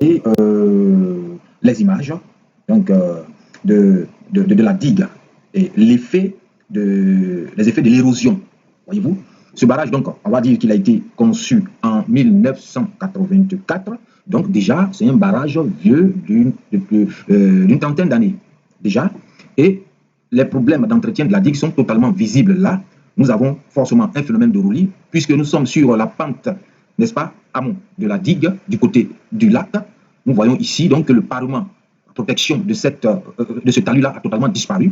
et les images donc, de la digue et les effets de l'érosion. Voyez-vous, ce barrage, donc, on va dire qu'il a été conçu en 1984. Donc, déjà, c'est un barrage vieux d'une trentaine d'années. Déjà. Et les problèmes d'entretien de la digue sont totalement visibles là. Nous avons forcément un phénomène de roulis, puisque nous sommes sur la pente, n'est-ce pas, amont de la digue, du côté du lac. Nous voyons ici donc que le parement, la protection de ce talus-là a totalement disparu.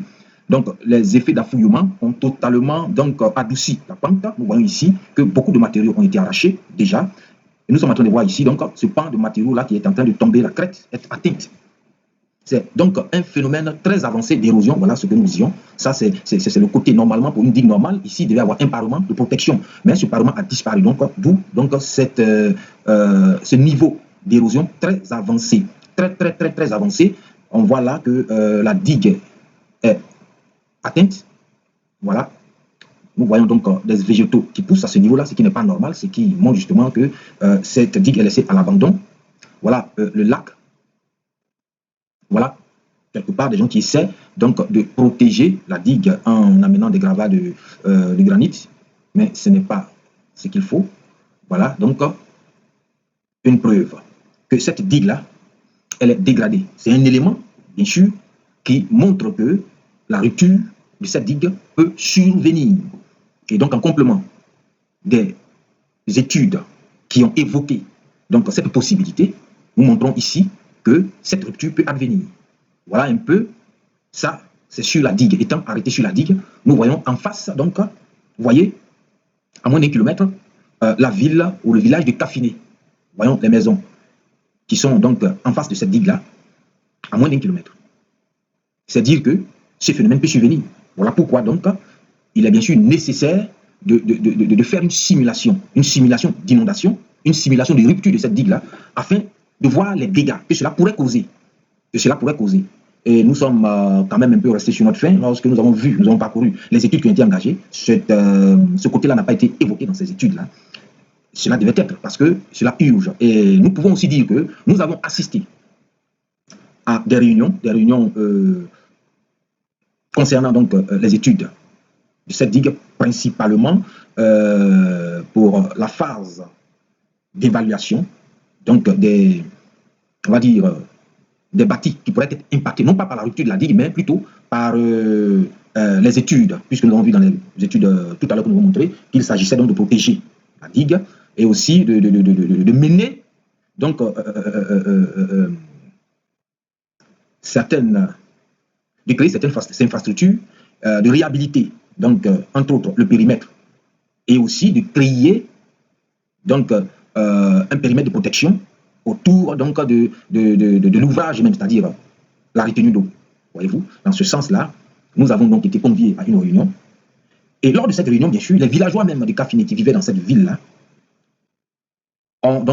Donc, les effets d'affouillement ont totalement donc, adouci la pente. Nous voyons ici que beaucoup de matériaux ont été arrachés déjà. Et nous sommes en train de voir ici donc, ce pan de matériaux-là qui est en train de tomber, la crête est atteinte. C'est donc un phénomène très avancé d'érosion, voilà ce que nous disions. Ça, c'est le côté normalement, pour une digue normale, ici, il devait y avoir un parement de protection. Mais ce parement a disparu, donc d'où ce niveau d'érosion très avancé, très avancé. On voit là que la digue est atteinte. Voilà. Nous voyons donc des végétaux qui poussent à ce niveau-là, ce qui n'est pas normal, ce qui montre justement que cette digue est laissée à l'abandon. Voilà le lac. Voilà, quelque part, des gens qui essaient donc de protéger la digue en amenant des gravats de granit, mais ce n'est pas ce qu'il faut. Voilà, donc une preuve que cette digue-là, elle est dégradée. C'est un élément, bien sûr, qui montre que la rupture de cette digue peut survenir. Et donc, en complément des études qui ont évoqué donc, cette possibilité, nous montrons ici que cette rupture peut advenir. Voilà un peu, ça, c'est sur la digue. Étant arrêté sur la digue, nous voyons en face, donc, vous voyez, à moins d'1 kilomètre, la ville ou le village de Cafiné. Voyons les maisons qui sont donc en face de cette digue-là, à moins d'1 kilomètre. C'est dire que ce phénomène peut survenir. Voilà pourquoi, donc, il est bien sûr nécessaire de faire une simulation d'inondation, une simulation de rupture de cette digue-là, afin de voir les dégâts que cela pourrait causer. Et nous sommes quand même un peu restés sur notre faim lorsque nous avons parcouru les études qui ont été engagées. Ce côté-là n'a pas été évoqué dans ces études-là. Cela devait être parce que cela urge. Et nous pouvons aussi dire que nous avons assisté à des réunions concernant donc les études de cette digue, principalement pour la phase d'évaluation donc on va dire, des bâtis qui pourraient être impactés, non pas par la rupture de la digue, mais plutôt par les études, puisque nous avons vu dans les études tout à l'heure que nous avons montré qu'il s'agissait donc de protéger la digue et aussi de mener donc de créer certaines infrastructures, de réhabiliter donc entre autres le périmètre et aussi de créer donc un périmètre de protection autour donc de l'ouvrage même, c'est-à-dire la retenue d'eau. Voyez-vous, dans ce sens-là, nous avons donc été conviés à une réunion. Et lors de cette réunion, bien sûr, les villageois même de Cafiné qui vivaient dans cette ville-là ont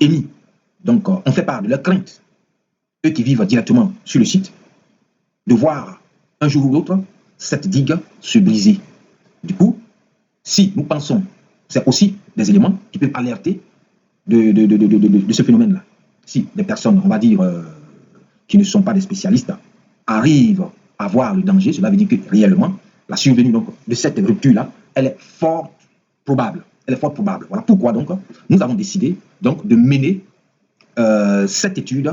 émis, donc ont fait part de leur crainte, eux qui vivent directement sur le site, de voir un jour ou l'autre cette digue se briser. Du coup, si nous pensons, c'est aussi des éléments qui peuvent alerter de ce phénomène-là. Si des personnes, on va dire, qui ne sont pas des spécialistes, arrivent à voir le danger, cela veut dire que réellement, la survenue donc, de cette rupture-là, elle est fort probable. Voilà pourquoi donc, nous avons décidé donc, de mener cette étude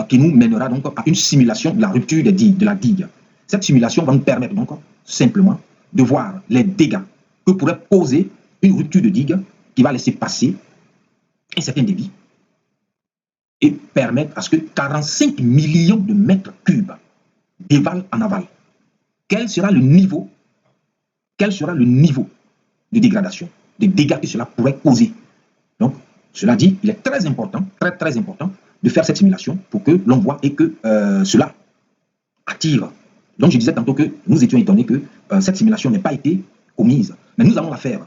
qui nous mènera donc, à une simulation de la rupture de la digue. Cette simulation va nous permettre donc, simplement de voir les dégâts que pourrait causer une rupture de digue qui va laisser passer un certain débit et permettre à ce que 45 millions de mètres cubes dévalent en aval. Quel sera le niveau de dégradation, de dégâts que cela pourrait causer? Donc, cela dit, il est très important de faire cette simulation pour que l'on voit et que cela attire. Donc, je disais tantôt que nous étions étonnés que cette simulation n'ait pas été commise. Mais nous allons la faire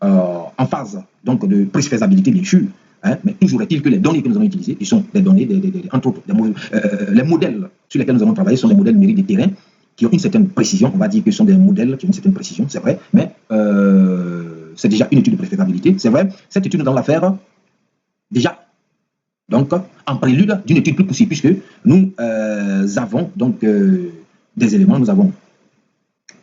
en phase donc, de préfaisabilité, bien sûr. Hein, mais toujours est-il que les données que nous avons utilisées, qui sont des données, entre autres, les modèles sur lesquels nous avons travaillé sont des modèles numériques de terrain qui ont une certaine précision. On va dire que ce sont des modèles qui ont une certaine précision, c'est vrai, mais c'est déjà une étude de préfaisabilité, c'est vrai. Cette étude, nous allons la faire déjà, donc, en prélude d'une étude plus poussée, puisque nous avons donc des éléments, nous avons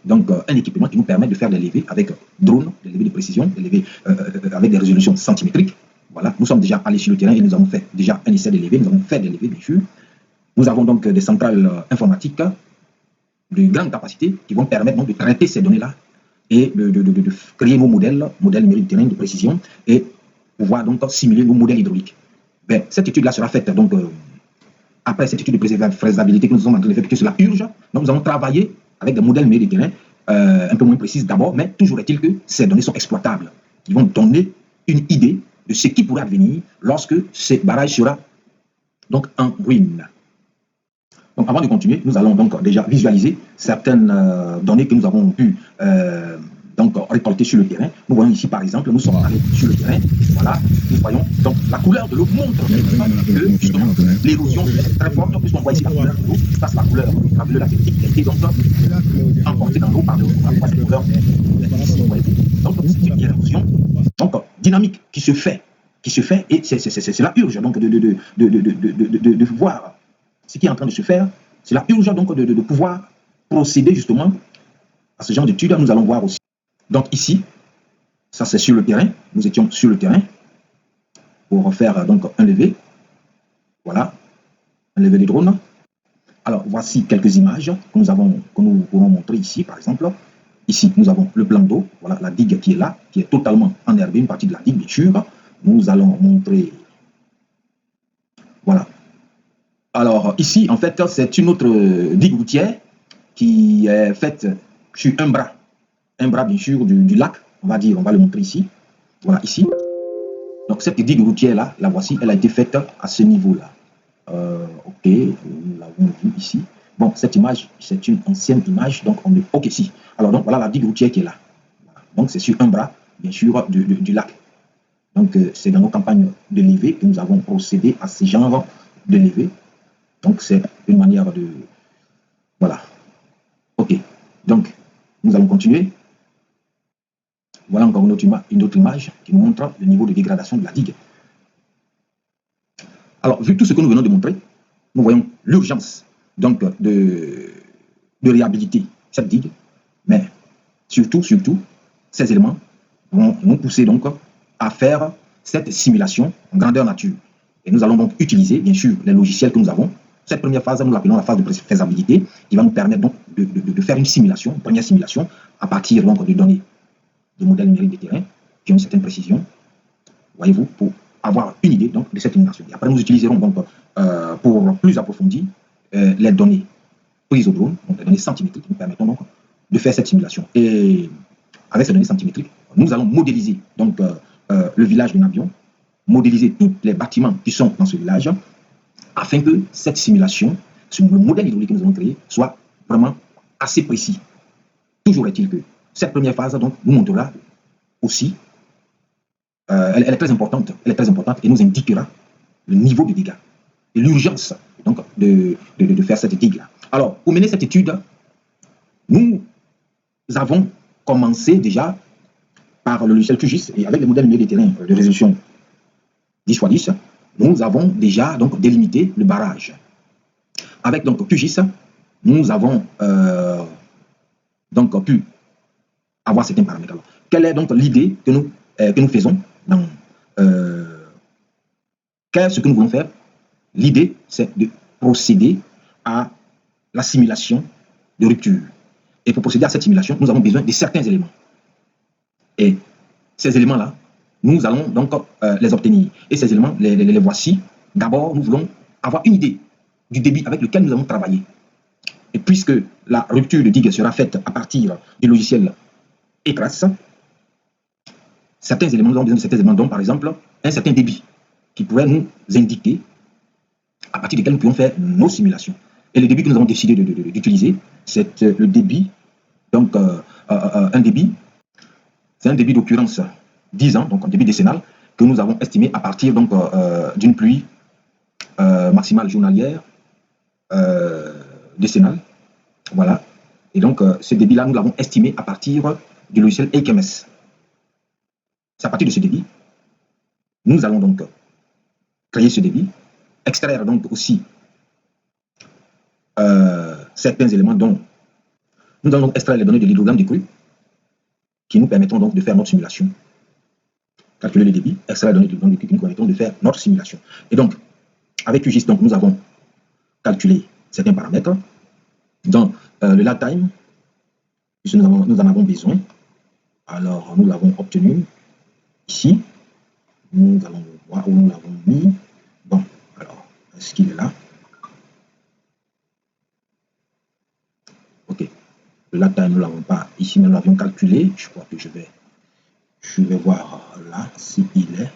donc un équipement qui nous permet de faire des levées avec drone, des levées de précision, des levées avec des résolutions centimétriques. Voilà, nous sommes déjà allés sur le terrain et nous avons fait déjà un essai de levée, nous avons fait des levées, bien sûr. Nous avons donc des centrales informatiques de grande capacité qui vont permettre donc de traiter ces données-là et de créer nos modèles numériques de terrain de précision et pouvoir donc simuler nos modèles hydrauliques. Ben, cette étude-là sera faite donc après cette étude de faisabilité que nous sommes en train de faire, puisque cela urge. Donc nous allons travailler avec des modèles numériques de terrain un peu moins précises d'abord, mais toujours est-il que ces données sont exploitables. Ils vont donner une idée de ce qui pourrait advenir lorsque ce barrage sera donc en ruine. Donc avant de continuer, nous allons donc déjà visualiser certaines données que nous avons pu donc récolter sur le terrain. Nous voyons ici par exemple, nous sommes allés sur le terrain, voilà, nous voyons donc la couleur de l'eau montre que justement l'érosion est très forte, puisqu'on voit ici la couleur de l'eau, ça c'est la couleur lactique qui a été donc emportée dans l'eau par l'eau. On voit cette couleur ici, vous voyez. Donc c'est une érosion donc dynamique qui se fait et cela urge donc de voir ce qui est en train de se faire. Cela urge donc de pouvoir procéder justement à ce genre d'études. Nous allons voir aussi. Donc ici, ça c'est sur le terrain. Nous étions sur le terrain pour faire donc un levé. Voilà, un levé de drone. Alors voici quelques images que nous pourrons montrer ici, par exemple. Ici, nous avons le plan d'eau. Voilà la digue qui est là, qui est totalement enherbée, une partie de la digue, bien sûr. Nous allons montrer. Voilà. Alors ici, en fait, c'est une autre digue routière qui est faite sur un bras bien sûr du lac, on va dire, on va le montrer ici. Voilà, ici. Donc cette digue routière là, la voici, elle a été faite à ce niveau-là. Ok, nous l'avons vu ici. Bon, cette image, c'est une ancienne image, donc on est ok ici. Alors donc voilà la digue routière qui est là. Voilà. Donc c'est sur un bras, bien sûr, du lac. Donc c'est dans nos campagnes de levée que nous avons procédé à ce genre de levée. Donc c'est une manière de... Voilà. Ok. Donc nous allons continuer. Voilà encore une autre image qui nous montre le niveau de dégradation de la digue. Alors, vu tout ce que nous venons de montrer, nous voyons l'urgence donc de réhabiliter cette digue, mais surtout, ces éléments vont nous pousser donc à faire cette simulation en grandeur nature. Et nous allons donc utiliser, bien sûr, les logiciels que nous avons. Cette première phase, nous l'appelons la phase de faisabilité, qui va nous permettre donc de faire une simulation, une première simulation, à partir donc de données de modèles numériques de terrain qui ont une certaine précision, voyez-vous, pour avoir une idée donc, de cette simulation. Et après, nous utiliserons donc pour plus approfondi les données prises au drone, donc les données centimétriques qui nous permettront donc de faire cette simulation. Et avec ces données centimétriques, nous allons modéliser donc le village de Nabion, modéliser tous les bâtiments qui sont dans ce village, afin que cette simulation, le modèle hydraulique que nous allons créer, soit vraiment assez précis. Toujours est-il que cette première phase donc, nous montrera aussi, elle est très importante et nous indiquera le niveau de dégâts et l'urgence donc de faire cette digue-là. Alors, pour mener cette étude, nous avons commencé déjà par le logiciel QGIS et avec les modèles numériques de terrain de résolution 10x10, nous avons déjà donc délimité le barrage. Avec donc QGIS, nous avons donc pu avoir certains paramètres. Alors, quelle est donc l'idée que nous faisons dans ce que nous voulons faire? L'idée, c'est de procéder à la simulation de rupture. Et pour procéder à cette simulation, nous avons besoin de certains éléments. Et ces éléments-là, nous allons donc les obtenir. Et ces éléments, les voici. D'abord, nous voulons avoir une idée du débit avec lequel nous allons travailler. Et puisque la rupture de digue sera faite à partir du logiciel ECRAS, certains éléments, nous avons besoin de certains éléments, dont par exemple un certain débit qui pourrait nous indiquer à partir desquels nous pouvons faire nos simulations. Et le débit que nous avons décidé d'utiliser, c'est le débit, donc un débit, c'est un débit d'occurrence 10 ans, donc un débit décennal, que nous avons estimé à partir donc d'une pluie maximale journalière décennale. Voilà. Et donc ce débit-là, nous l'avons estimé à partir du logiciel HMS. C'est à partir de ce débit, nous allons donc créer ce débit, extraire donc aussi certains éléments dont nous allons donc extraire les données de l'hydrogramme décru qui nous permettront donc de faire notre simulation. Calculer le débit, extraire les données de l'hydrogramme décru qui nous permettront de faire notre simulation. Et donc, avec QGIS, donc, nous avons calculé certains paramètres dans le lag time, puisque nous en avons besoin. Alors, nous l'avons obtenu ici. Nous allons voir où nous l'avons mis. Bon, alors, est-ce qu'il est là? Ok. Le lag time, nous ne l'avons pas ici, mais nous l'avions calculé. Je crois que je vais voir là s'il est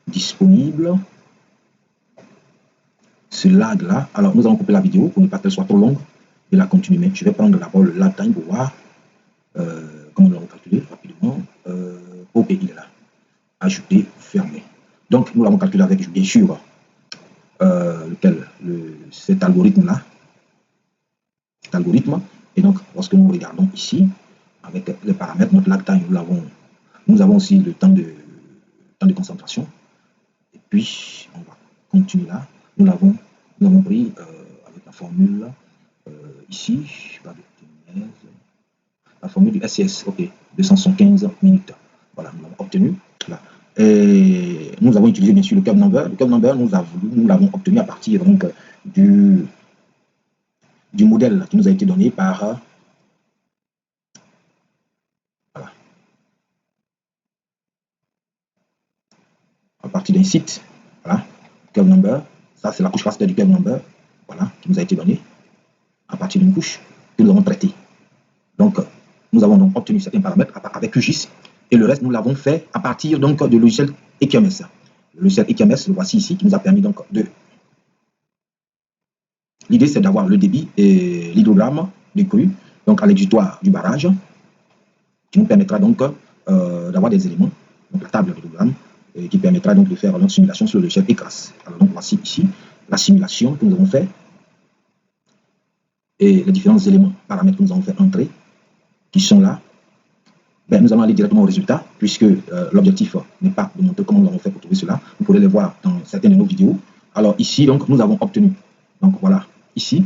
disponible. Ce lag là. Alors, nous allons couper la vidéo pour ne pas qu'elle soit trop longue et la continuer. Mais je vais prendre d'abord le lag time pour voir comment nous l'avons calculé rapidement. Ok, il est là. Ajouter, fermer. Donc, nous l'avons calculé avec, bien sûr, cet algorithme-là. Cet algorithme. Et donc, lorsque nous regardons ici, avec les paramètres, notre lag time, nous avons aussi le temps de concentration. Et puis, on va continuer là. Nous l'avons pris avec la formule ici, pas de la formule du SCS, ok, 275 minutes. Voilà, nous l'avons obtenu. Là. Et nous avons utilisé bien sûr le curve number. Le curve number, nous l'avons obtenu à partir donc, du modèle qui nous a été donné par voilà, à partir d'un site. Voilà, curve number. Ça, c'est la couche raster du curve number. Voilà, qui nous a été donné à partir d'une couche que nous avons traitée. Donc, nous avons donc obtenu certains paramètres avec QGIS et le reste, nous l'avons fait à partir donc de logiciel EQMS. Le logiciel EQMS, le voici ici, qui nous a permis donc de... L'idée, c'est d'avoir le débit et l'hydrogramme décru, donc à l'exutoire du barrage, qui nous permettra donc d'avoir des éléments, donc la table d'hydrogramme, qui permettra donc de faire une simulation sur le logiciel ECRAS. Alors donc voici ici la simulation que nous avons fait et les différents éléments, paramètres que nous avons fait entrer, qui sont là. Ben, nous allons aller directement au résultat, puisque l'objectif n'est pas de montrer comment nous avons fait pour trouver cela. Vous pourrez les voir dans certaines de nos vidéos. Alors ici, donc, nous avons obtenu, donc voilà, ici,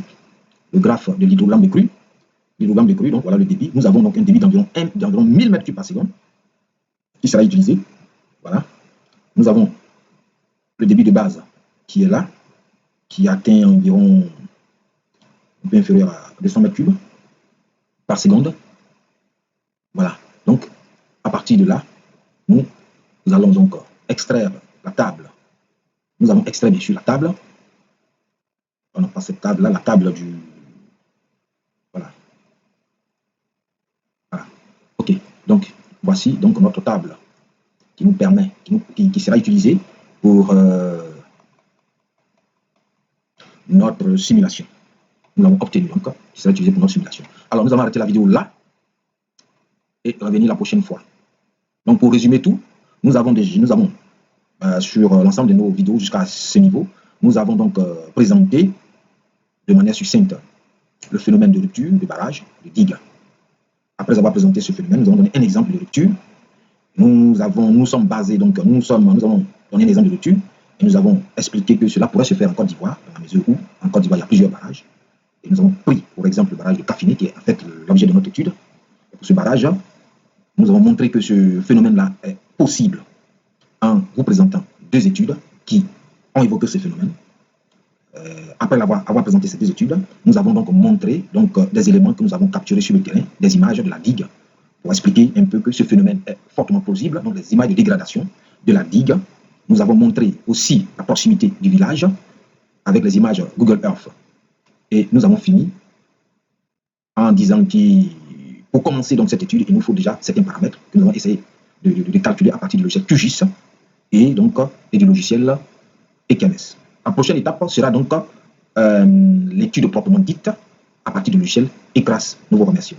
le graphe de l'hydrogramme décru. L'hydrogramme décru, donc voilà le débit. Nous avons donc un débit d'environ 1000 m3 par seconde qui sera utilisé. Voilà. Nous avons le débit de base qui est là, qui atteint environ un peu inférieur à 200 m3 par seconde. Voilà. Donc, à partir de là, nous allons donc extraire la table. Nous allons extraire bien sûr la table. On n'a pas cette table-là, la table du... Voilà. Voilà. OK. Donc, voici donc notre table qui nous permet, qui sera utilisée pour notre simulation. Nous l'avons obtenu donc, qui sera utilisée pour notre simulation. Alors, nous allons arrêter la vidéo là et revenir la prochaine fois. Donc, pour résumer tout, nous avons sur l'ensemble de nos vidéos jusqu'à ce niveau, nous avons donc présenté de manière succincte le phénomène de rupture de barrage, de digue. Après avoir présenté ce phénomène, nous avons donné un exemple de rupture. Nous sommes basés, donc nous avons donné un exemple de rupture et nous avons expliqué que cela pourrait se faire en Côte d'Ivoire, dans la mesure où en Côte d'Ivoire il y a plusieurs barrages. Et nous avons pris pour exemple le barrage de Cafiné, qui est en fait l'objet de notre étude. Et pour ce barrage, nous avons montré que ce phénomène-là est possible en vous présentant deux études qui ont évoqué ce phénomène. Après avoir présenté ces deux études, nous avons donc montré des éléments que nous avons capturés sur le terrain, des images de la digue, pour expliquer un peu que ce phénomène est fortement plausible, donc des images de dégradation de la digue. Nous avons montré aussi la proximité du village avec les images Google Earth. Et nous avons fini en disant que pour commencer donc cette étude, il nous faut déjà certains paramètres que nous allons essayer de calculer à partir du logiciel QGIS et du logiciel EQMS. La prochaine étape sera donc l'étude proprement dite à partir du logiciel ECRAS. Nous vous remercions.